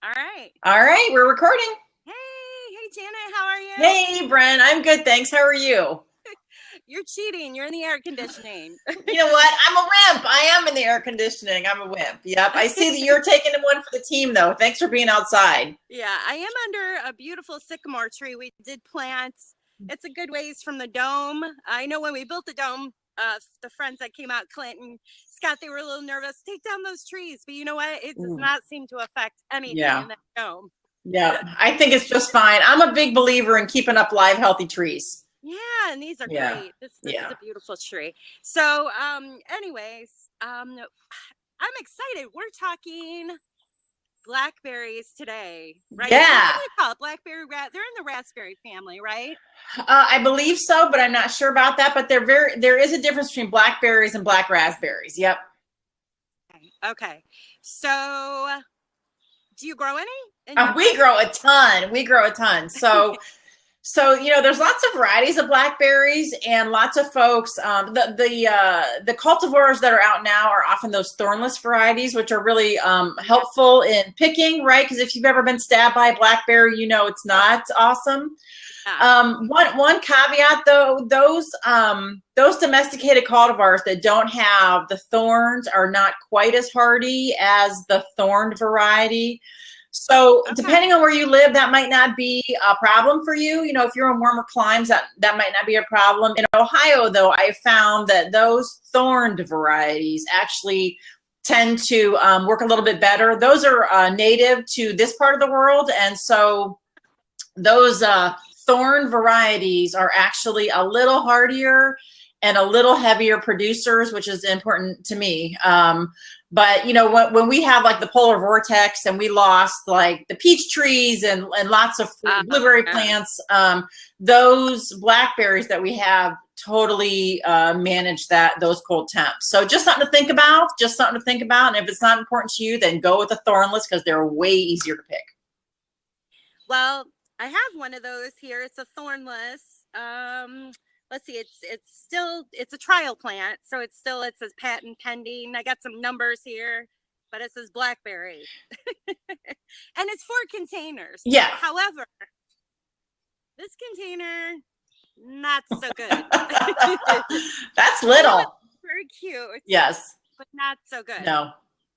All right. All right, we're recording. Hey, Janet, how are you? Hey, Bren, I'm good, thanks. How are you? You're cheating. You're in the air conditioning. You know what? I'm a wimp. I am in the air conditioning. I'm a wimp. Yep. I see that you're taking one for the team, though. Thanks for being outside. Yeah, I am under a beautiful sycamore tree we did plant. It's a good ways from the dome. I know when we built the dome, the friends that came out, Clint and Scott, they were a little nervous. Take down those trees. But you know what? It does not seem to affect anything in that dome. Yeah, I think it's just fine. I'm a big believer in keeping up live, healthy trees. Yeah, and these are great. This is a beautiful tree. So, anyways, I'm excited. We're talking blackberries today, right? Yeah. What do they call it? Blackberry rat. They're in the raspberry family, right? I believe so, but I'm not sure about that. But there is a difference between blackberries and black raspberries. Yep. Okay. So, do you grow any? We grow a ton. We grow a ton. So, there's lots of varieties of blackberries, and lots of folks. The cultivars that are out now are often those thornless varieties, which are really helpful in picking, right? Because if you've ever been stabbed by a blackberry, you know it's not awesome. One caveat though, those domesticated cultivars that don't have the thorns are not quite as hardy as the thorned variety. So depending on where you live, that might not be a problem for you. You know, if you're in warmer climes, that might not be a problem. In Ohio, though, I found that those thorned varieties actually tend to work a little bit better. Those are native to this part of the world. And so those thorn varieties are actually a little hardier and a little heavier producers, which is important to me. But you know, when we have like the polar vortex and we lost like the peach trees and lots of blueberry plants, those blackberries that we have totally manage those cold temps. So just something to think about. And if it's not important to you, then go with the thornless because they're way easier to pick. Well, I have one of those here. It's a thornless. Let's see, it's a trial plant, so it says patent pending. I got some numbers here, but it says blackberry. And it's 4 containers. Yeah. However, this container, not so good. That's little. Very cute. Yes. But not so good. No.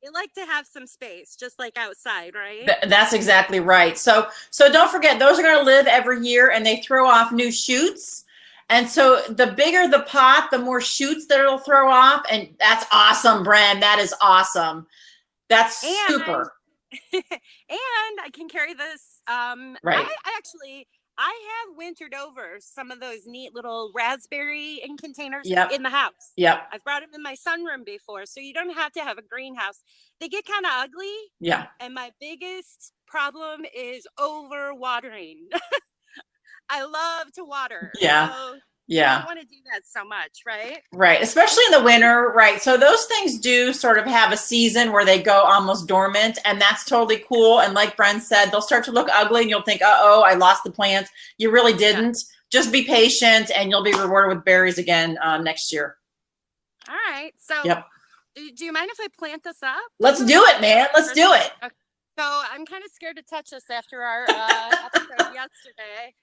You like to have some space, just like outside, right? That's exactly right. So don't forget, those are going to live every year, and they throw off new shoots. And so the bigger the pot, the more shoots that it'll throw off. And that's awesome, Bren. That is awesome. That's super. And I can carry this. Right. I have wintered over some of those neat little raspberry in containers in the house. Yep. I've brought them in my sunroom before, so you don't have to have a greenhouse. They get kind of ugly. Yeah. And my biggest problem is over watering. I love to water. Yeah. So yeah. I don't want to do that so much, right? Right. Especially in the winter, right? So those things do sort of have a season where they go almost dormant, and that's totally cool. And like Bren said, they'll start to look ugly and you'll think, uh-oh, I lost the plant. You really didn't. Yeah. Just be patient and you'll be rewarded with berries again next year. All right. So do you mind if I plant this up? Let's do it, man. Let's do it. Okay. So I'm kind of scared to touch this after our episode yesterday.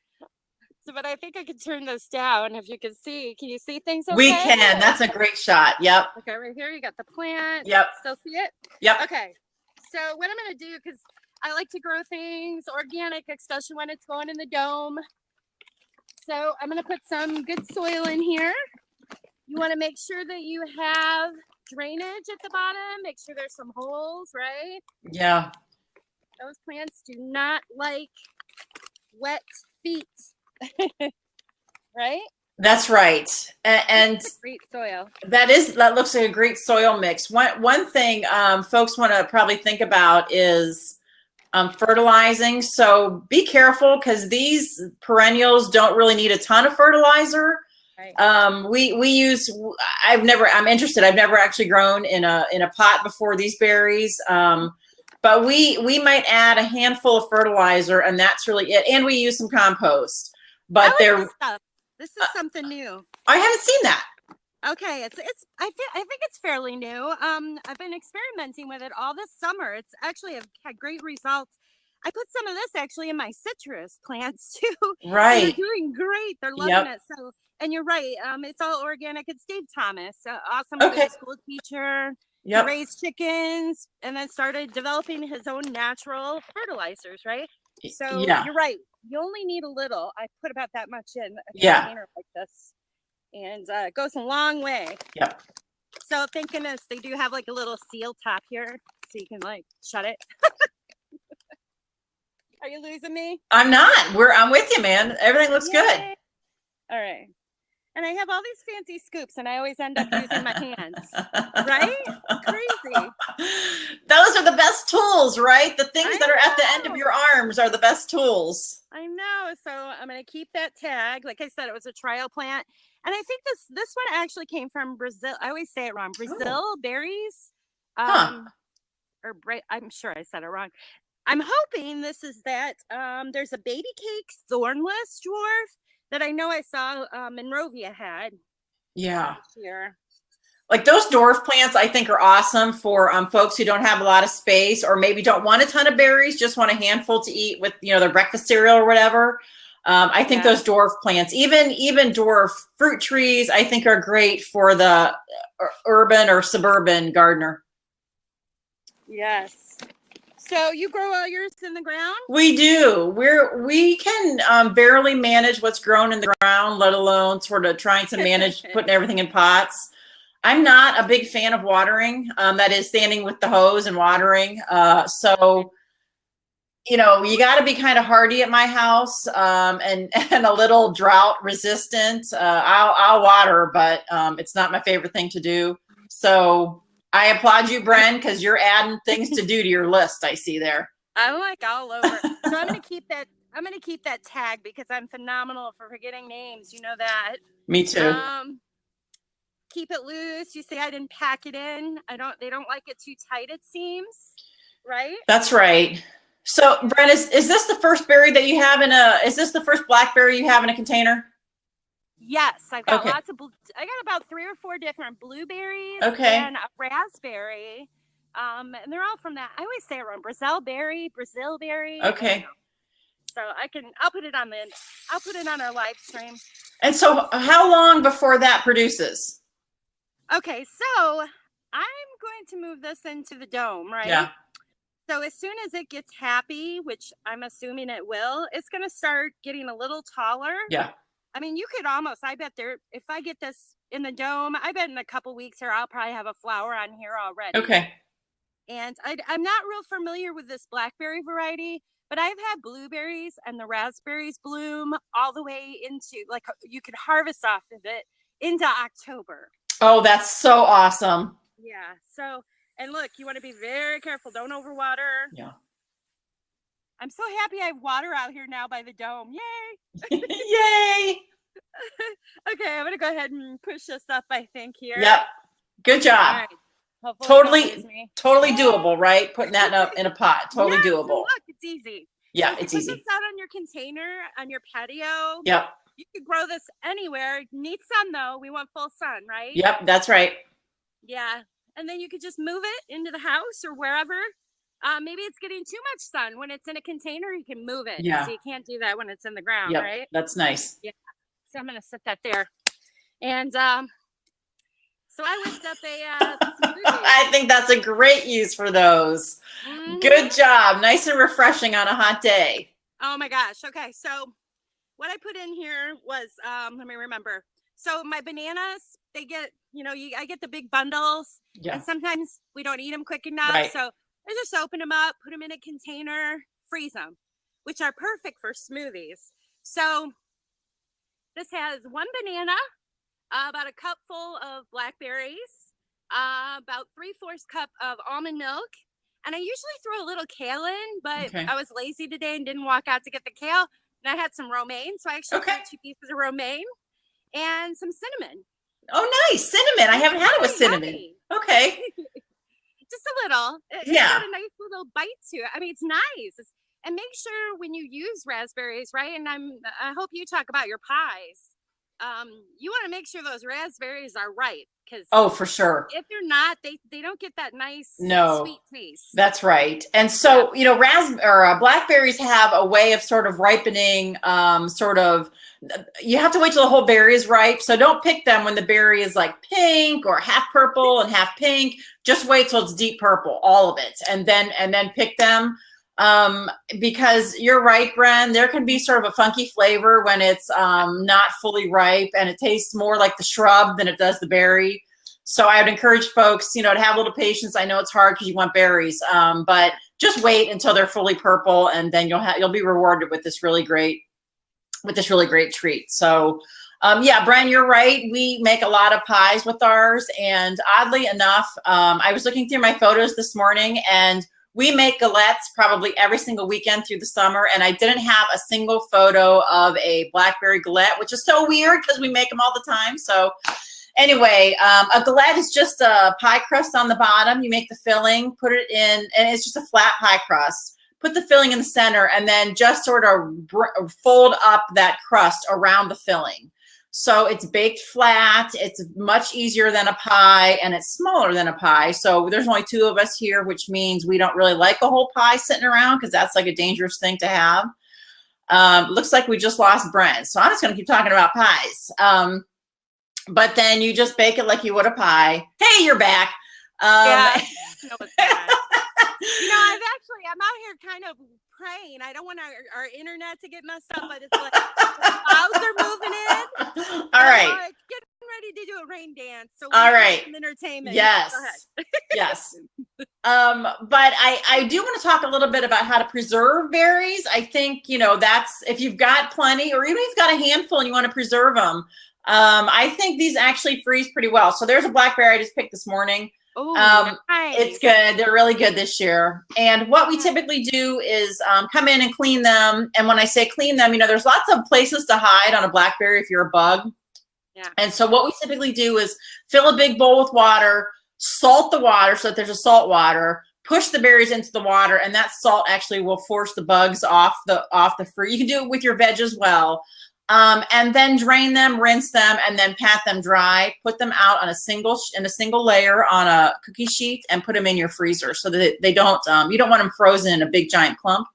But I think I can turn this down if you can see. Can you see things okay? We can. That's a great shot. Yep. Okay, right here you got the plant. Yep. Still see it? Yep. Okay. So what I'm going to do, because I like to grow things organic, especially when it's going in the dome. So I'm going to put some good soil in here. You want to make sure that you have drainage at the bottom. Make sure there's some holes, right? Yeah. Those plants do not like wet feet. Right? That's right. And great soil. That looks like a great soil mix. One thing folks want to probably think about is fertilizing. So be careful because these perennials don't really need a ton of fertilizer. Right. We use, I'm interested. I've never actually grown in a pot before these berries. But we might add a handful of fertilizer and that's really it. And we use some compost. But this is something new. I haven't seen that. Okay, I think it's fairly new. I've been experimenting with it all this summer. It's actually have had great results. I put some of this actually in my citrus plants too, and they're Right. doing great. They're loving Yep. it. So, and you're right. It's all organic. It's Dave Thomas, awesome good Okay. school teacher. He Yep. raised chickens and then started developing his own natural fertilizers. Right. So Yeah. you're right. You only need a little. I put about that much in a Yeah. container like this, and it goes a long way. Yep. So thank goodness they do have like a little seal top here, so you can like shut it. Are you losing me? I'm not. I'm with you, man. Everything looks good. Yay. All right. And I have all these fancy scoops, and I always end up using my hands. Right? Crazy. Those are the best tools, right? The things I that are at the end know. of your arms are the best tools. I know. So I'm gonna keep that tag. Like I said, it was a trial plant, and I think this one actually came from Brazil. I always say it wrong. Brazel Berries, Huh. I'm sure I said it wrong. I'm hoping this is that. There's a baby cake thornless dwarf that I know I saw Monrovia had Yeah. this year. Like those dwarf plants, I think are awesome for folks who don't have a lot of space or maybe don't want a ton of berries, just want a handful to eat with, their breakfast cereal or whatever. I think those dwarf plants, even dwarf fruit trees, I think are great for the urban or suburban gardener. Yes. So you grow all yours in the ground? We do. We can barely manage what's grown in the ground, let alone sort of trying to manage putting everything in pots. I'm not a big fan of watering. That is standing with the hose and watering. So you got to be kind of hardy at my house, and a little drought resistant. I'll water, but it's not my favorite thing to do. So I applaud you, Bren, because you're adding things to do to your list. I see there. I'm like all over. So I'm gonna keep that. I'm gonna keep that tag because I'm phenomenal for forgetting names. You know that. Me too. Keep it loose. You say I didn't pack it in. They don't like it too tight, it seems. Right? That's right. So Bren, is this the first berry that you have is this the first blackberry you have in a container? Yes, I've got Okay. I got about 3 or 4 different blueberries Okay. and a raspberry. And they're all from that. I always say it wrong. Brazel berry. Okay. So I'll put it on our live stream. And so how long before that produces? Okay, so I'm going to move this into the dome, right? Yeah. So as soon as it gets happy, which I'm assuming it will, it's going to start getting a little taller. Yeah. I mean, you could almost, I bet if I get this in the dome, I bet in a couple weeks here, I'll probably have a flower on here already. Okay. And I'm not real familiar with this blackberry variety, but I've had blueberries and the raspberries bloom all the way into, like, you could harvest off of it into October. Oh, that's so awesome. Yeah. So, and look, you want to be very careful. Don't overwater. Yeah. I'm so happy I have water out here now by the dome. Yay. Yay. Okay, I'm going to go ahead and push this up, I think, here. Yep. Good job. Right. Totally doable, right? Putting that in a pot. Totally doable. Look, it's easy. Yeah, so it's easy. Put this out on your container, on your patio. Yep. You could grow this anywhere. Need sun, though. We want full sun, right? Yep, that's right. Yeah. And then you could just move it into the house or wherever. Maybe it's getting too much sun. When it's in a container, you can move it. Yeah. So you can't do that when it's in the ground, Yep, right? that's nice. Yeah. So I'm going to set that there. And so I whipped up a smoothie. I think that's a great use for those. Mm-hmm. Good job. Nice and refreshing on a hot day. Oh my gosh. Okay. So what I put in here was, let me remember. So my bananas, they get, I get the big bundles. Yeah. And sometimes we don't eat them quick enough. Right. So I just open them up, put them in a container, freeze them, which are perfect for smoothies. So this has 1 banana, about a cupful of blackberries, about 3/4 cup of almond milk. And I usually throw a little kale in, but I was lazy today and didn't walk out to get the kale. And I had some romaine. So I actually threw 2 pieces of romaine and some cinnamon. Oh, nice. Cinnamon. I haven't had it with cinnamon. Yummy. Okay. Just a little. It's got a nice little bite to it. I mean, it's nice. And make sure when you use raspberries, right? And I hope you talk about your pies. you want to make sure those raspberries are ripe, because Oh, for sure. if they're not, they don't get that nice No. sweet taste. That's right. And so, you know, blackberries have a way of sort of ripening, you have to wait till the whole berry is ripe. So don't pick them when the berry is like pink or half purple and half pink. Just wait till it's deep purple, all of it. And then pick them. Because you're right, Bren, there can be sort of a funky flavor when it's not fully ripe, and it tastes more like the shrub than it does the berry. So I would encourage folks, you know, to have a little patience. I know it's hard because you want berries, but just wait until they're fully purple, and then you'll be rewarded with this really great treat. So yeah, Bren, you're right. We make a lot of pies with ours, and oddly enough, I was looking through my photos this morning, and we make galettes probably every single weekend through the summer, and I didn't have a single photo of a blackberry galette, which is so weird because we make them all the time. So anyway, a galette is just a pie crust on the bottom. You make the filling, put it in, and it's just a flat pie crust. Put the filling in the center, and then just sort of fold up that crust around the filling. So it's baked flat. It's much easier than a pie, and it's smaller than a pie. So there's only 2 of us here, which means we don't really like a whole pie sitting around, because that's like a dangerous thing to have. Looks like we just lost Bren, so I'm just going to keep talking about pies. But then you just bake it like you would a pie. Hey, you're back. Yeah. No, it's not. You know, I'm out here kind of praying. I don't want our internet to get messed up, but it's like the clouds are moving in. All right. Like, getting ready to do a rain dance. So all right. Some entertainment. Yes. Go ahead. Yes. But I do want to talk a little bit about how to preserve berries. I think, you know, that's, if you've got plenty, or even if you've got a handful and you want to preserve them, I think these actually freeze pretty well. So there's a blackberry I just picked this morning. Oh, nice. It's good. They're really good this year. And what we typically do is come in and clean them. And when I say clean them, you know, there's lots of places to hide on a blackberry if you're a bug. Yeah. And so what we typically do is fill a big bowl with water, salt the water so that there's a salt water, push the berries into the water, and that salt actually will force the bugs off the fruit. You can do it with your veg as well. And then drain them, rinse them, and then pat them dry. Put them out on in a single layer on a cookie sheet, and put them in your freezer so that they don't. You don't want them frozen in a big giant clump.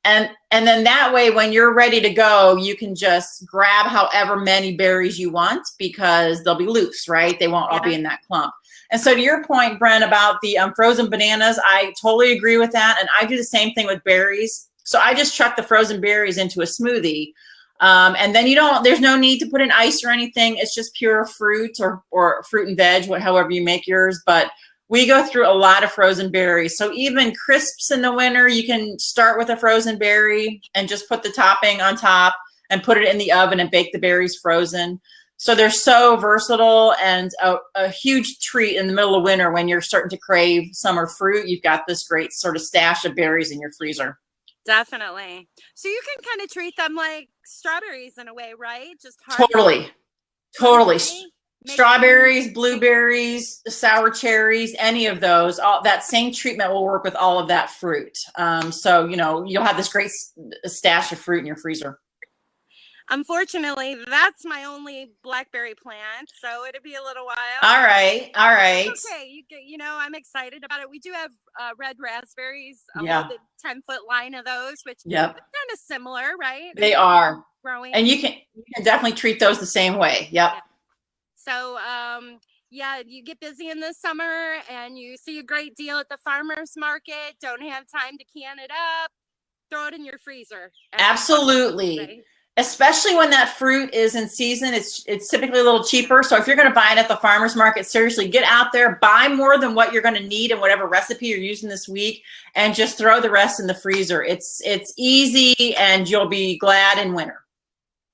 And then that way, when you're ready to go, you can just grab however many berries you want, because they'll be loose, right? They won't all be in that clump. And so to your point, Bren, about the frozen bananas, I totally agree with that. And I do the same thing with berries. So I just chuck the frozen berries into a smoothie. And then there's no need to put in ice or anything. It's just pure fruit or fruit and veg, however you make yours. But we go through a lot of frozen berries. So even crisps in the winter, you can start with a frozen berry and just put the topping on top and put it in the oven and bake the berries frozen. So they're so versatile, and a huge treat in the middle of winter when you're starting to crave summer fruit. You've got this great sort of stash of berries in your freezer. Definitely. So you can kind of treat them like strawberries in a way, right? Just hard. Totally. Strawberries, blueberries, sour cherries, any of those, all that same treatment will work with all of that fruit. So, you know, you'll have this great stash of fruit in your freezer. Unfortunately, that's my only blackberry plant, so it'll be a little while. All right. Okay, you know, I'm excited about it. We do have red raspberries, a 10-foot line of those, which are kind of similar, right? They are growing, and you can definitely treat those the same way. Yep. Yeah. So, yeah, you get busy in the summer and you see a great deal at the farmer's market. Don't have time to can it up. Throw it in your freezer. Absolutely. Right? Especially when that fruit is in season, it's typically a little cheaper. So if you're going to buy it at the farmer's market, seriously, get out there, buy more than what you're going to need in whatever recipe you're using this week, and just throw the rest in the freezer. It's easy, and you'll be glad in winter.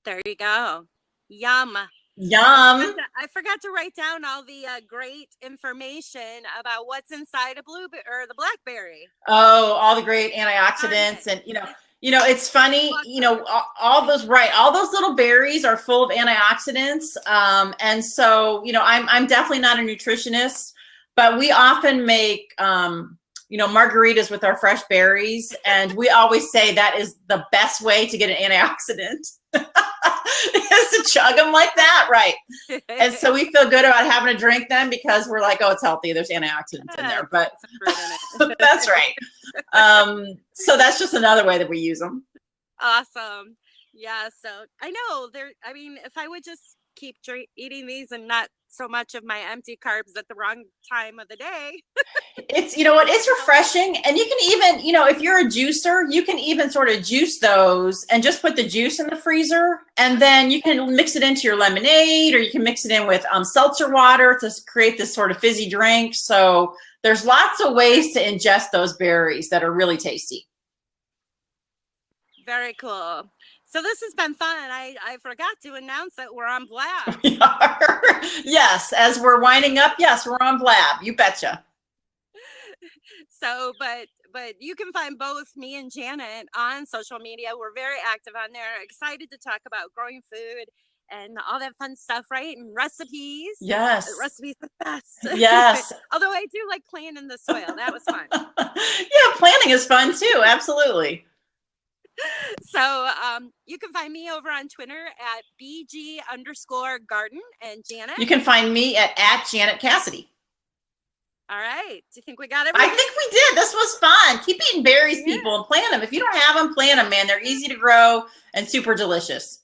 There you go. Yum. I forgot to write down all the great information about what's inside a blueberry or the blackberry. Oh, all the great antioxidants, and you know, it's funny, you know, all those little berries are full of antioxidants. And so, you know, I'm definitely not a nutritionist, but we often make, you know, margaritas with our fresh berries. And we always say that is the best way to get an antioxidant. is to chug them like that, right? And so we feel good about having a drink then because we're like, oh, it's healthy. There's antioxidants in there, but that's right. So that's just another way that we use them. Awesome. Yeah. So I know I mean, if I would just keep eating these and not so much of my empty carbs at the wrong time of the day. It's, you know what, it's refreshing. And you can even, you know, if you're a juicer, you can even sort of juice those and just put the juice in the freezer. And then you can mix it into your lemonade, or you can mix it in with seltzer water to create this sort of fizzy drink. So there's lots of ways to ingest those berries that are really tasty. Very cool. So this has been fun. I forgot to announce that we're on Blab. We are. Yes, as we're winding up, yes, we're on Blab. You betcha. So, but you can find both me and Janet on social media. We're very active on there. Excited to talk about growing food and all that fun stuff, right? And recipes. Yes. Recipes are the best. Yes. Although I do like playing in the soil. That was fun. Yeah, planting is fun too. Absolutely. So you can find me over on Twitter at BG_garden, and Janet. You can find me at Janet Cassidy. All right. Do you think we got everything? I think we did. This was fun. Keep eating berries, people, and plant them. If you don't have them, plant them, man. They're easy to grow and super delicious.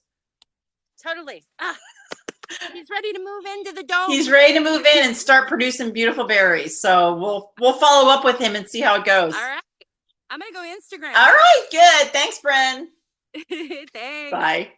Totally. He's ready to move into the dome. He's ready to move in and start producing beautiful berries. So we'll follow up with him and see how it goes. All right. I'm going to go Instagram. All right. Good. Thanks, Bren. Thanks. Bye.